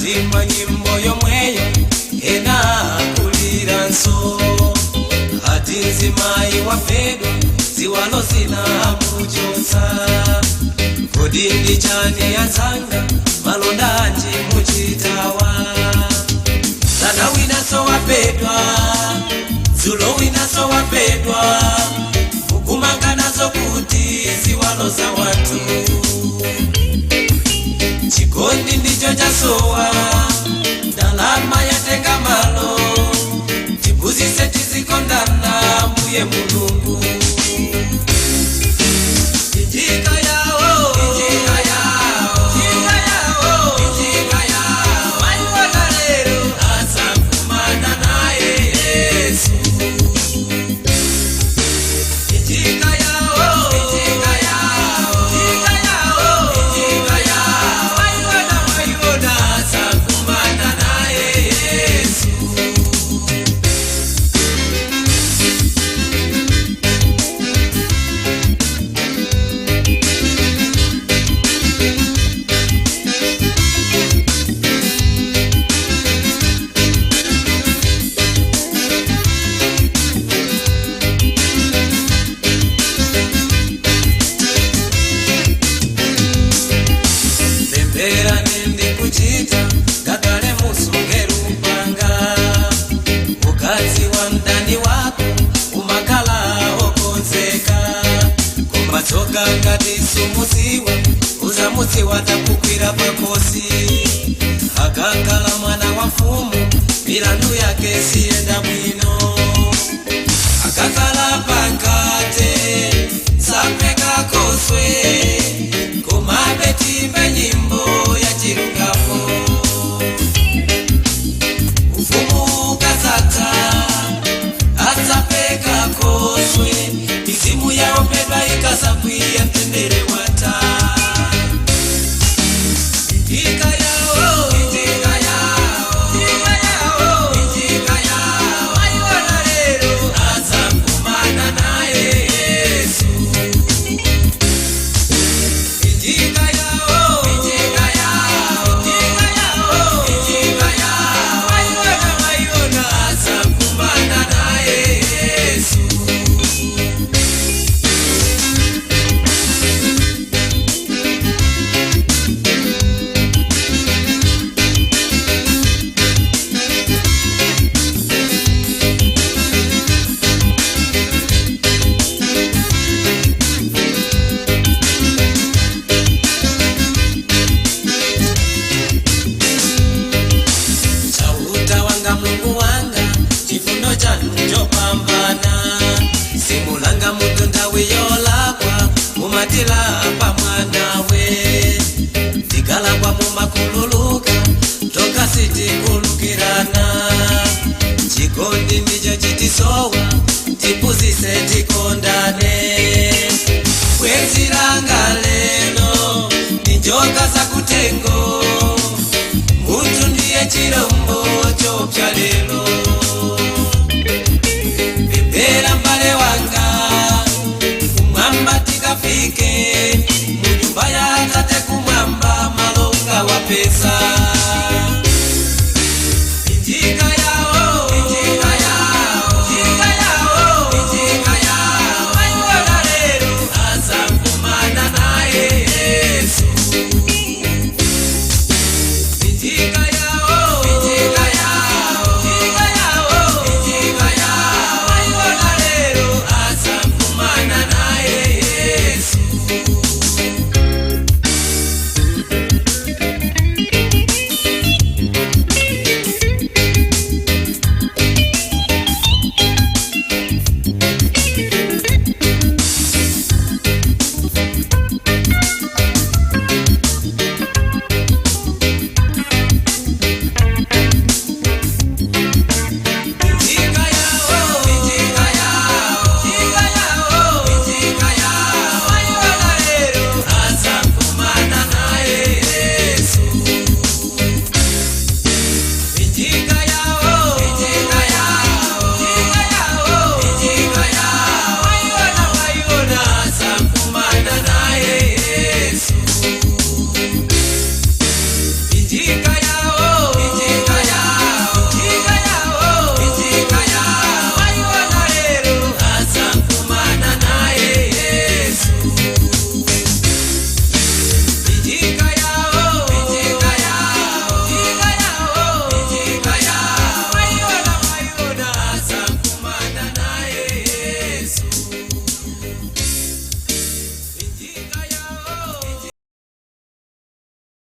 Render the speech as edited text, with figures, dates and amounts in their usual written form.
atimba nyimbo yomweyo ena kulira nso ati nzimayi wafedwa ziwalo zina muchotsa kodi ndi chani yanzanga malonda anje muchitawa sana winaso wapedwa zulo winaso wapedwa mukumanga nazo kuti ziwalo za watu chikondi ndicho chasowa ndalama yatenga malo tibuzise tizikondana mbuye mulungu injika yawo maiwana lero asakumana naye Yesu injika yawo maiwana asakumana naye Yesu Bembera nindi kuchita kakale musungera upanga ukazi wa mdani wako umakala okonzeka kumatoka ngati sumuziwa uzamuziwa takukwira pakosi akakala mwana wa mfumu milandu yake siyenda bwino akakala pankate sapeka koswe kumabetimbe nyimbo ya chilungamo ufumu kazata azapeka koswe isimu yao pedwa ikasapwia mtendere wata injika yao maiwana lero azakumana naye Yesu injika